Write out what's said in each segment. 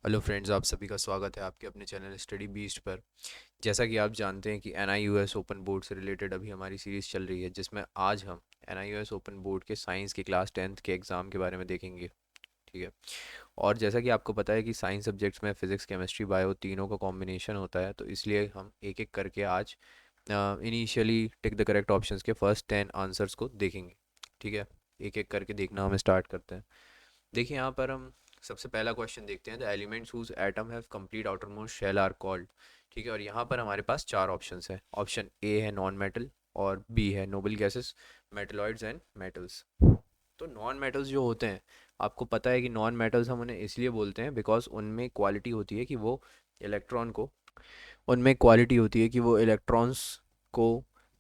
Hello friends, आप सभी का स्वागत है आपके अपने चैनल स्टडी बीस्ट पर। जैसा कि आप जानते हैं कि NIUS ओपन बोर्ड से रिलेटेड अभी हमारी सीरीज़ चल रही है, जिसमें आज हम NIUS ओपन बोर्ड के साइंस के क्लास 10th के एग्ज़ाम के बारे में देखेंगे। ठीक है। और जैसा कि आपको पता है कि साइंस सब्जेक्ट्स में फिज़िक्स केमिस्ट्री बायो तीनों का कॉम्बिनेशन होता है, तो इसलिए हम एक एक करके आज initially tick the correct options के फर्स्ट 10 आंसर्स को देखेंगे। ठीक है। एक एक करके देखना हम स्टार्ट करते हैं। देखिए यहाँ पर हम सबसे पहला क्वेश्चन देखते हैं। The elements whose atom have complete outermost shell are called. ठीक है। और यहाँ पर हमारे पास चार ऑप्शंस हैं। ऑप्शन ए है नॉन मेटल, और बी है noble gases, metalloids and metals. तो नॉन मेटल्स जो होते हैं, आपको पता है कि नॉन मेटल्स हम उन्हें इसलिए बोलते हैं बिकॉज उनमें क्वालिटी होती है कि वो इलेक्ट्रॉन को उनमें क्वालिटी होती है कि वो इलेक्ट्रॉन्स को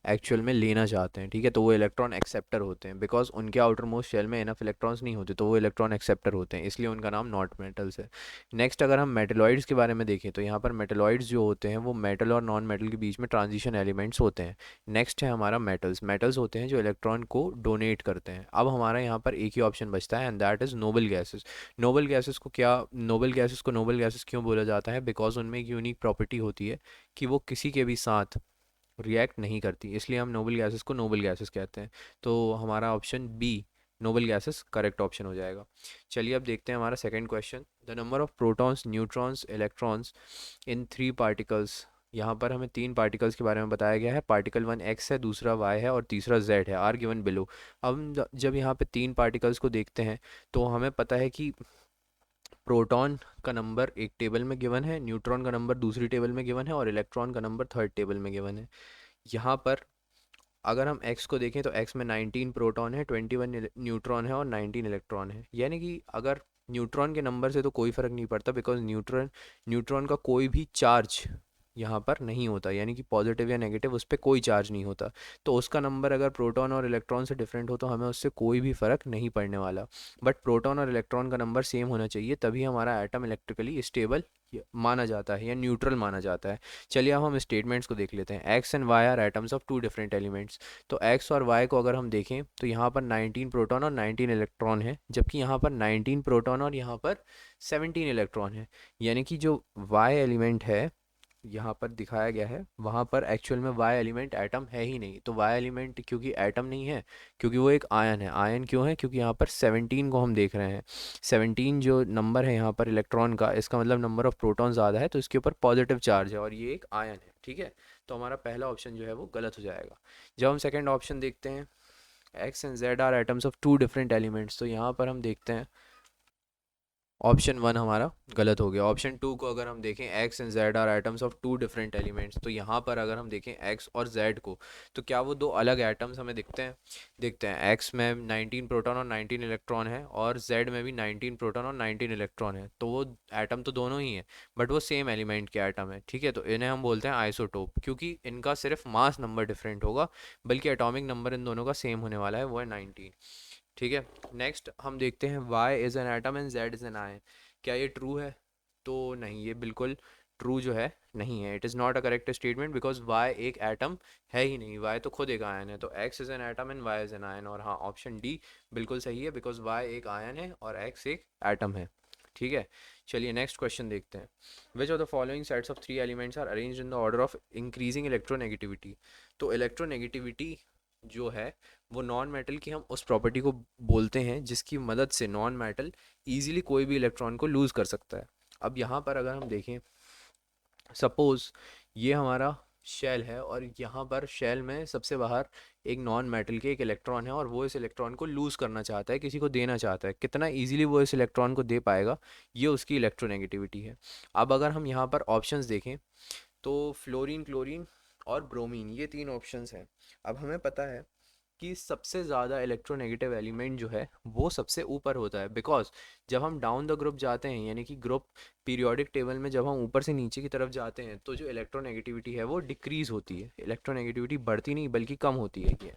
एक्चुअल में लेना चाहते हैं। ठीक है। तो वो इलेक्ट्रॉन एक्सेप्टर होते हैं बिकॉज उनके आउटर मोस्ट शेल में इनफ इलेक्ट्रॉन्स नहीं होते, तो वो इलेक्ट्रॉन एक्सेप्टर होते हैं, इसलिए उनका नाम नॉट मेटल्स है। नेक्स्ट अगर हम मेटलॉइड्स के बारे में देखें, तो यहाँ पर मेटलॉइड्स जो होते हैं वो मेटल और नॉन मेटल के बीच में ट्रांजिशन एलिमेंट्स होते हैं। नेक्स्ट है हमारा मेटल्स। मेटल्स होते हैं जो इलेक्ट्रॉन को डोनेट करते हैं। अब हमारा यहाँ पर एक ही ऑप्शन बचता है, and that is noble gases. Nobel gases को नोबल गैसेस क्यों बोला जाता है? बिकॉज उनमें एक यूनिक प्रॉपर्टी होती है कि वो किसी के भी साथ रिएक्ट नहीं करती, इसलिए हम नोबल गैसेस को नोबल गैसेस कहते हैं। तो हमारा option B noble gases correct option हो जाएगा। चलिए अब देखते हैं हमारा second question. The number of protons, neutrons, electrons in three particles. यहाँ पर हमें तीन पार्टिकल्स के बारे में बताया गया है। पार्टिकल वन एक्स है, दूसरा वाई है और तीसरा जेड है। Are given below. अब हम जब यहाँ पे तीन पार्टिकल्स को देखते हैं, तो हमें पता है कि प्रोटॉन का नंबर एक टेबल में गिवन है, न्यूट्रॉन का नंबर दूसरी टेबल में गिवन है और इलेक्ट्रॉन का नंबर थर्ड टेबल में गिवन है। यहाँ पर अगर हम x को देखें, तो x में 19 प्रोटॉन है, 21 न्यूट्रॉन है और 19 इलेक्ट्रॉन है। यानी कि अगर न्यूट्रॉन के नंबर से तो कोई फ़र्क नहीं पड़ता, बिकॉज न्यूट्रॉन का कोई भी चार्ज यहाँ पर नहीं होता, यानी कि पॉजिटिव या नेगेटिव उस पर कोई चार्ज नहीं होता। तो उसका नंबर अगर प्रोटॉन और इलेक्ट्रॉन से डिफरेंट हो, तो हमें उससे कोई भी फ़र्क नहीं पड़ने वाला। बट प्रोटॉन और इलेक्ट्रॉन का नंबर सेम होना चाहिए, तभी हमारा एटम इलेक्ट्रिकली स्टेबल माना जाता है या न्यूट्रल माना जाता है। चलिए अब हम स्टेटमेंट्स को देख लेते हैं। X and Y are atoms of two different elements. तो एक्स और वाई को अगर हम देखें, तो यहाँ पर 19 प्रोटॉन और 19 इलेक्ट्रॉन है, जबकि यहाँ पर 19 प्रोटॉन और यहाँ पर 17 इलेक्ट्रॉन है। यानी कि जो वाई एलिमेंट है यहाँ पर दिखाया गया है, वहाँ पर एक्चुअल में वाई एलिमेंट एटम है ही नहीं। तो वाई एलिमेंट क्योंकि एटम नहीं है, क्योंकि वो एक आयन है। आयन क्यों है? क्योंकि यहाँ पर 17 को हम देख रहे हैं। 17 जो नंबर है यहाँ पर इलेक्ट्रॉन का, इसका मतलब नंबर ऑफ प्रोटॉन ज़्यादा है, तो इसके ऊपर पॉजिटिव चार्ज है और ये एक आयन है। ठीक है। तो हमारा पहला ऑप्शन जो है वो गलत हो जाएगा। जब हम सेकेंड ऑप्शन देखते हैं, X and Z are atoms of two different elements, तो यहाँ पर हम देखते हैं ऑप्शन वन हमारा गलत हो गया। ऑप्शन टू को अगर हम देखें, X and Z are atoms of two different elements, तो यहाँ पर अगर हम देखें एक्स और जेड को, तो क्या वो दो अलग एटम्स हमें दिखते हैं? एक्स में 19 प्रोटॉन और 19 इलेक्ट्रॉन है और जेड में भी 19 प्रोटॉन और 19 इलेक्ट्रॉन है, तो वो एटम तो दोनों ही है, बट वो सेम एलिमेंट के एटम है। ठीक है। तो इन्हें हम बोलते हैं आइसोटोप, क्योंकि इनका सिर्फ मास नंबर डिफरेंट होगा, बल्कि एटॉमिक नंबर इन दोनों का सेम होने वाला है, वो है 19। ठीक है। नेक्स्ट हम देखते हैं, y is an atom and z is an ion. क्या ये ट्रू है? तो नहीं, ये बिल्कुल ट्रू जो है नहीं है। It is not a correct statement because y एक एटम है ही नहीं, y तो खुद एक आयन है। तो x is an atom and y is an ion, और हाँ, ऑप्शन डी बिल्कुल सही है बिकॉज y एक आयन है और x एक एटम है। ठीक है। चलिए नेक्स्ट क्वेश्चन देखते हैं। Which of the following sets of three elements are arranged in the order of increasing electronegativity. तो इलेक्ट्रोनेगेटिविटी जो है वो नॉन मेटल की हम उस प्रॉपर्टी को बोलते हैं जिसकी मदद से नॉन मेटल ईजिली कोई भी इलेक्ट्रॉन को लूज़ कर सकता है। अब यहाँ पर अगर हम देखें, सपोज़ ये हमारा शेल है और यहाँ पर शेल में सबसे बाहर एक नॉन मेटल के एक इलेक्ट्रॉन है और वो इस इलेक्ट्रॉन को लूज़ करना चाहता है, किसी को देना चाहता है। कितना इजीली वो इस इलेक्ट्रॉन को दे पाएगा, ये उसकी इलेक्ट्रोनेगेटिविटी है। अब अगर हम यहाँ पर ऑप्शंस देखें, तो फ्लोरीन, क्लोरीन और ब्रोमीन, ये तीन ऑप्शंस हैं। अब हमें पता है कि सबसे ज़्यादा इलेक्ट्रोनेगेटिव एलिमेंट जो है वो सबसे ऊपर होता है, बिकॉज जब हम डाउन द ग्रुप जाते हैं, यानी कि ग्रुप पीरियोडिक टेबल में जब हम ऊपर से नीचे की तरफ जाते हैं, तो जो इलेक्ट्रोनेगेटिविटी है वो डिक्रीज होती है। इलेक्ट्रोनेगेटिविटी बढ़ती नहीं बल्कि कम होती है। ये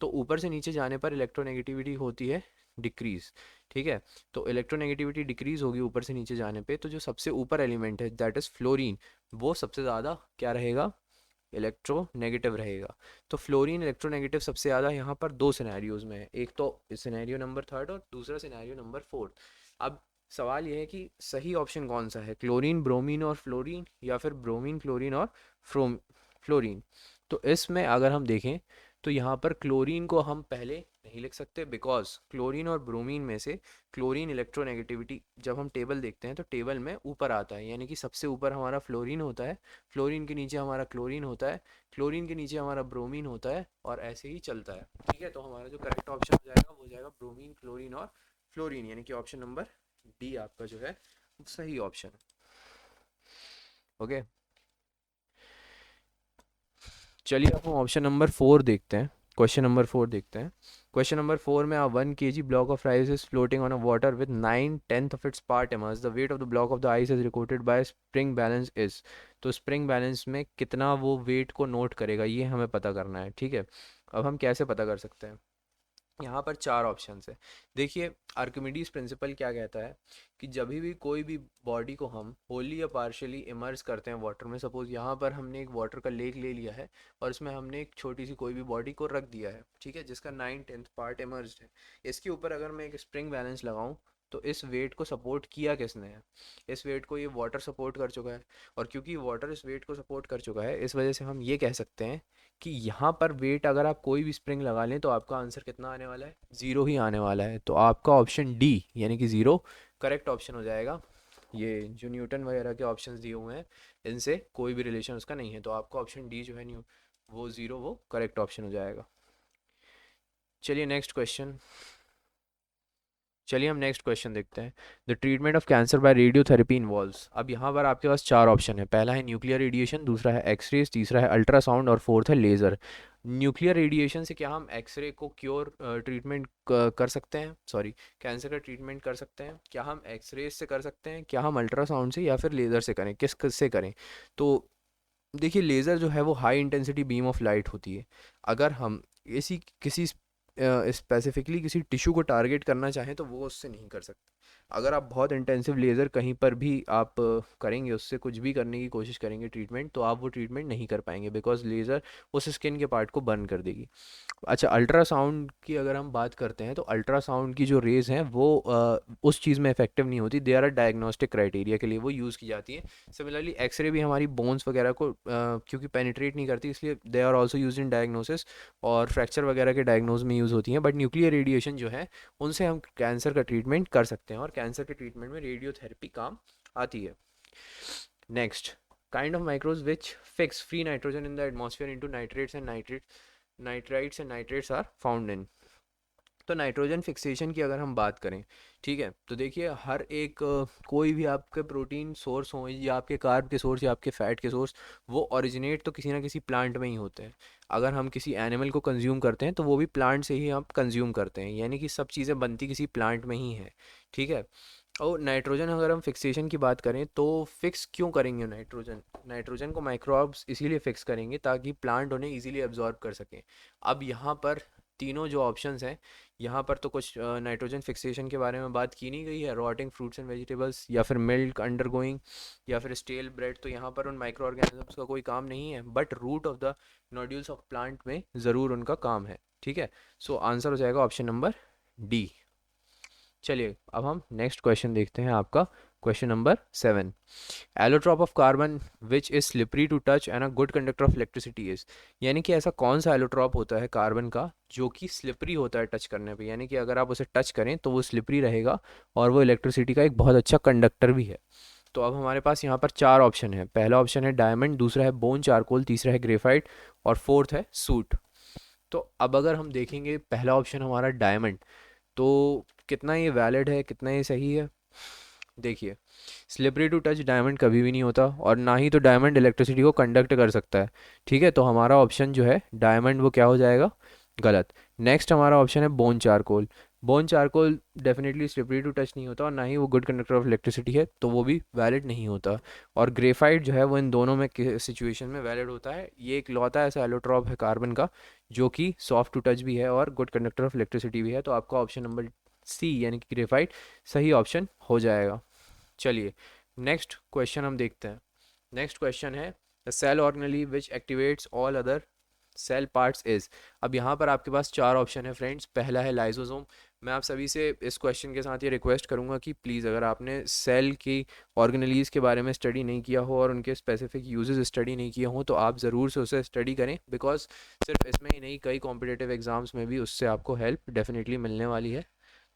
तो ऊपर से नीचे जाने पर इलेक्ट्रोनेगेटिविटी होती है डिक्रीज। ठीक है। तो इलेक्ट्रोनेगेटिविटी डिक्रीज होगी ऊपर से नीचे जाने पे, तो जो सबसे ऊपर एलिमेंट है दैट इज़ फ्लोरीन, वो सबसे ज़्यादा क्या रहेगा? इलेक्ट्रोनेगेटिव रहेगा। तो फ्लोरीन इलेक्ट्रोनेगेटिव सबसे ज़्यादा यहाँ पर दो सिनेरियोज में है, एक तो सिनेरियो नंबर थर्ड और दूसरा सिनेरियो नंबर फोर्थ। अब सवाल ये है कि सही ऑप्शन कौन सा है, क्लोरीन, ब्रोमीन और फ्लोरीन, या फिर ब्रोमीन, क्लोरीन और फ्रोम फ्लोरीन। तो इसमें अगर हम देखें तो यहाँ पर क्लोरीन को हम पहले नहीं लिख सकते, बिकॉज क्लोरीन और ब्रोमीन में से क्लोरीन इलेक्ट्रोनेगेटिविटी जब हम टेबल देखते हैं तो टेबल में ऊपर आता है, यानी कि सबसे ऊपर हमारा फ्लोरीन होता है, फ्लोरीन के नीचे हमारा क्लोरीन होता है, क्लोरीन के नीचे हमारा ब्रोमीन होता है, और ऐसे ही चलता है। ठीक है, तो हमारा जो करेक्ट ऑप्शन हो जाएगा वो हो जाएगा ब्रोमीन, क्लोरीन और फ्लोरीन, यानी कि ऑप्शन नंबर डी आपका जो है सही ऑप्शन है। ओके, चलिए अब हम ऑप्शन नंबर 4 देखते हैं। क्वेश्चन नंबर 4 देखते हैं। क्वेश्चन नंबर 4 में, 1 kg block of rice is floating on a water with 9/10 of its part immersed. The weight of the block of the ice is recorded by spring balance is. तो spring balance में कितना वो wait को note करेगा, ये हमें पता करना है। ठीक है, अब हम कैसे पता कर सकते हैं, यहाँ पर चार ऑप्शंस है। देखिए, आर्किमिडीज प्रिंसिपल क्या कहता है कि जब भी कोई भी बॉडी को हम होली या पार्शियली इमर्स करते हैं वाटर में, सपोज यहाँ पर हमने एक वाटर का लेक ले लिया है और इसमें हमने एक छोटी सी कोई भी बॉडी को रख दिया है, ठीक है, जिसका 9/10 पार्ट इमर्स्ड है। इसके ऊपर अगर मैं एक स्प्रिंग बैलेंस लगाऊं तो इस वेट को सपोर्ट किया किसने है, इस वेट को ये वाटर सपोर्ट कर चुका है। और क्योंकि वाटर इस वेट को सपोर्ट कर चुका है, इस वजह से हम ये कह सकते हैं कि यहाँ पर वेट अगर आप कोई भी स्प्रिंग लगा लें तो आपका आंसर कितना आने वाला है, ज़ीरो ही आने वाला है। तो आपका ऑप्शन डी यानी कि ज़ीरो करेक्ट ऑप्शन हो जाएगा। ये जो न्यूटन वगैरह के ऑप्शंस दिए हुए हैं इनसे कोई भी रिलेशन उसका नहीं है, तो आपका ऑप्शन डी जो है न्यू वो ज़ीरो वो करेक्ट ऑप्शन हो जाएगा। चलिए नेक्स्ट क्वेश्चन, चलिए हम नेक्स्ट क्वेश्चन देखते हैं। The treatment of cancer by radiotherapy involves. अब यहाँ पर आपके पास चार ऑप्शन है। पहला है न्यूक्लियर रेडिएशन, दूसरा है एक्सरेज, तीसरा है अल्ट्रासाउंड और फोर्थ है लेज़र। न्यूक्लियर रेडिएशन से क्या हम एक्सरे को क्योर ट्रीटमेंट कर सकते हैं, सॉरी, कैंसर का ट्रीटमेंट कर सकते हैं? क्या हम एक्सरेज से कर सकते हैं, क्या हम अल्ट्रासाउंड से, या फिर लेज़र से करें, किस से करें? तो देखिए, लेज़र जो है वो high intensity beam of light होती है। अगर हम इसी किसी स्पेसिफिकली किसी टिश्यू को टारगेट करना चाहें तो वो उससे नहीं कर सकते। अगर आप बहुत इंटेंसिव लेज़र कहीं पर भी आप करेंगे, उससे कुछ भी करने की कोशिश करेंगे ट्रीटमेंट, तो आप वो ट्रीटमेंट नहीं कर पाएंगे, बिकॉज लेज़र उस स्किन के पार्ट को बर्न कर देगी। अच्छा, अल्ट्रासाउंड की अगर हम बात करते हैं तो अल्ट्रासाउंड की जो रेज़ हैं वो उस चीज़ में इफेक्टिव नहीं होती, they are a diagnostic criteria के लिए वो यूज़ की जाती है। सिमिलरली एक्सरे भी हमारी बोन्स वगैरह को क्योंकि पेनिट्रेट नहीं करती, इसलिए they are also use in diagnosis और फ्रैक्चर वगैरह के डायग्नोज में यूज़ होती हैं। बट न्यूक्लियर रेडिएशन जो है उनसे हम कैंसर का ट्रीटमेंट कर सकते हैं, और कैंसर के ट्रीटमेंट में रेडियोथेरेपी काम आती है। Next, kind of microbes which fix free nitrogen in the atmosphere into nitrates and nitrites and nitrates are found in. तो नाइट्रोजन फिक्सेशन की अगर हम बात करें, ठीक है, तो देखिए हर एक कोई भी आपके प्रोटीन सोर्स हो, या आपके कार्ब के सोर्स, या आपके फैट के सोर्स, वो ओरिजिनेट तो किसी ना किसी प्लांट में ही होते हैं। अगर हम किसी एनिमल को कंज्यूम करते हैं तो वो भी प्लांट से ही आप कंज्यूम करते हैं, यानी कि सब चीज़ें बनती किसी प्लांट में ही है। ठीक है, और नाइट्रोजन अगर हम फिक्सेशन की बात करें तो फिक्स क्यों करेंगे नाइट्रोजन, नाइट्रोजन को माइक्रोब्स इसीलिए फिक्स करेंगे ताकि प्लांट उन्हें इजीली एब्जॉर्ब कर सकें। अब यहाँ पर तीनों जो ऑप्शंस हैं, यहाँ पर तो कुछ नाइट्रोजन फिक्सेशन के बारे में बात की नहीं गई है, रॉटिंग फ्रूट्स एंड वेजिटेबल्स, या फिर मिल्क अंडरगोइंग, या फिर स्टेल ब्रेड, तो यहाँ पर उन माइक्रो ऑर्गेनिजम्स का कोई काम नहीं है, but root of the nodules of plant में ज़रूर उनका काम है। ठीक है, सो आंसर हो जाएगा ऑप्शन नंबर डी। चलिए अब हम नेक्स्ट क्वेश्चन देखते हैं, आपका question number 7। Allotrope of carbon which is slippery to touch and a good conductor of electricity is. यानी कि ऐसा कौन सा एलोट्रॉप होता है कार्बन का जो कि स्लिपरी होता है टच करने पे, यानी कि अगर आप उसे टच करें तो वो स्लिपरी रहेगा और वो इलेक्ट्रिसिटी का एक बहुत अच्छा कंडक्टर भी है। तो अब हमारे पास यहाँ पर चार ऑप्शन है। पहला ऑप्शन है डायमंड, दूसरा है बोन चारकोल, तीसरा है ग्रेफाइट और फोर्थ है सूट। तो अब अगर हम देखेंगे पहला ऑप्शन हमारा डायमंड, तो कितना ये वैलिड है, कितना ये सही है? देखिए, स्लिपरी टू टच डायमंड कभी भी नहीं होता, और ना ही तो डायमंड इलेक्ट्रिसिटी को कंडक्ट कर सकता है। ठीक है, तो हमारा ऑप्शन जो है डायमंड वो क्या हो जाएगा, गलत। नेक्स्ट हमारा ऑप्शन है bone charcoal. Bone charcoal definitely slippery to touch नहीं होता, और ना ही वो गुड कंडक्टर ऑफ इलेक्ट्रिसिटी है, तो वो भी वैलिड नहीं होता। और ग्रेफाइट जो है वो इन दोनों में सिचुएशन में वैलिड होता है। ये एक लौता ऐसा एलोट्रॉप है कार्बन का जो कि सॉफ्ट टू टच भी है और गुड कंडक्टर ऑफ इलेक्ट्रिसिटी भी है। तो आपका ऑप्शन नंबर सी यानी कि ग्रेफाइट सही ऑप्शन हो जाएगा। चलिए नेक्स्ट क्वेश्चन हम देखते हैं। नेक्स्ट क्वेश्चन है the cell organelle which activates all other cell parts is. अब यहाँ पर आपके पास चार ऑप्शन है फ्रेंड्स। पहला है लाइसोसोम, मैं आप सभी से इस क्वेश्चन के साथ ये रिक्वेस्ट करूंगा कि प्लीज़ अगर आपने सेल की ऑर्गेनेलीज के बारे में स्टडी नहीं किया हो और उनके स्पेसिफिक यूजेस स्टडी नहीं किया हो तो आप ज़रूर से उसे स्टडी करें, बिकॉज सिर्फ इसमें ही नहीं कई कॉम्पिटिटिव एग्जाम्स में भी उससे आपको हेल्प डेफिनेटली मिलने वाली है।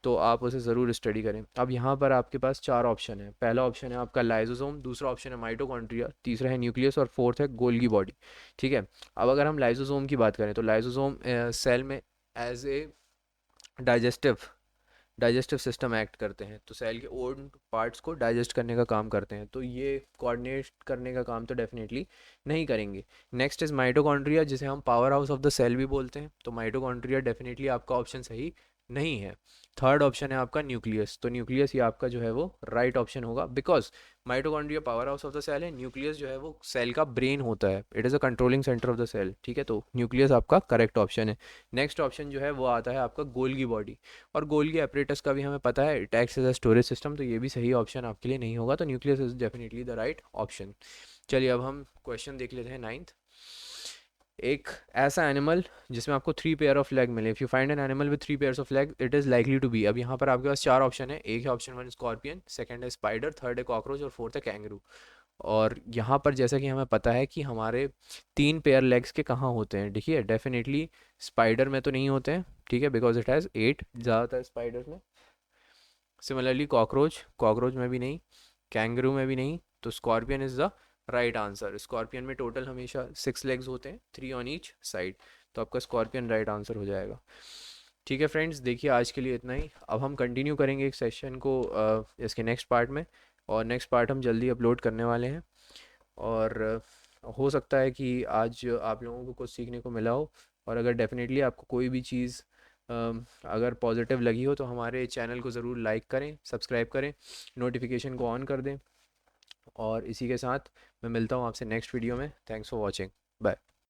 तो आप उसे ज़रूर स्टडी करें। अब यहाँ पर आपके पास चार ऑप्शन है। पहला ऑप्शन है आपका लाइजोसोम, दूसरा ऑप्शन है माइटोकॉन्ड्रिया, तीसरा है न्यूक्लियस और फोर्थ है गोल्गी बॉडी। ठीक है। अब अगर हम लाइजोसोम की बात करें तो लाइजोसोम सेल में as a digestive digestive system act करते हैं, तो सेल के ओन पार्ट्स को डाइजेस्ट करने का काम करते हैं, तो ये कोऑर्डिनेट करने का काम तो डेफिनेटली नहीं करेंगे। नेक्स्ट इज माइटोकॉन्ड्रिया, जिसे हम power house of the cell भी बोलते हैं, तो माइटोकॉन्ड्रिया डेफिनेटली आपका ऑप्शन सही नहीं है। थर्ड ऑप्शन है आपका न्यूक्लियस, तो न्यूक्लियस ये आपका जो है वो राइट ऑप्शन होगा, because mitochondria power house of the cell है, न्यूक्लियस जो है वो सेल का ब्रेन होता है, it is a controlling centre of the cell. ठीक है, तो न्यूक्लियस आपका करेक्ट ऑप्शन है। नेक्स्ट ऑप्शन जो है वो आता है आपका गोल्गी बॉडी, और गोल्गी एपरेटस का भी हमें पता है it acts as a storage system, तो ये भी सही ऑप्शन आपके लिए नहीं होगा, तो nucleus is definitely the right option. चलिए अब हम क्वेश्चन देख लेते हैं नाइन्थ। एक ऐसा एनिमल जिसमें आपको 3 पेयर ऑफ लेग मिले, if you find an animal with 3 pairs of leg it is likely to be. अब यहाँ पर आपके पास चार ऑप्शन है। एक है ऑप्शन वन स्कॉर्पियन, सेकंड है स्पाइडर, थर्ड है कॉकरोच और फोर्थ है कैंगरू। और यहाँ पर जैसा कि हमें पता है कि हमारे 3 पेयर लेग्स के कहाँ होते हैं, देखिए डेफिनेटली स्पाइडर में तो नहीं होते हैं, ठीक है, बिकॉज इट हैज़ 8 ज़्यादातर स्पाइडर्स में। सिमिलरली कॉकरोच कॉकरोच में भी नहीं, कैंगरू में भी नहीं, तो scorpion is the right answer. Scorpion में टोटल हमेशा 6 लेग्स होते हैं, 3 ऑन ईच साइड, तो आपका स्कॉर्पियन राइट आंसर हो जाएगा। ठीक है फ्रेंड्स, देखिए आज के लिए इतना ही। अब हम कंटिन्यू करेंगे एक सेशन को इसके नेक्स्ट पार्ट में, और नेक्स्ट पार्ट हम जल्दी अपलोड करने वाले हैं। और हो सकता है कि आज आप लोगों को कुछ सीखने को मिला हो, और अगर डेफिनेटली आपको कोई भी चीज़ अगर पॉजिटिव लगी हो तो हमारे चैनल को ज़रूर लाइक करें, सब्सक्राइब करें, नोटिफिकेशन को ऑन कर दें। और इसी के साथ मैं मिलता हूँ आपसे नेक्स्ट वीडियो में। Thanks for watching. बाय।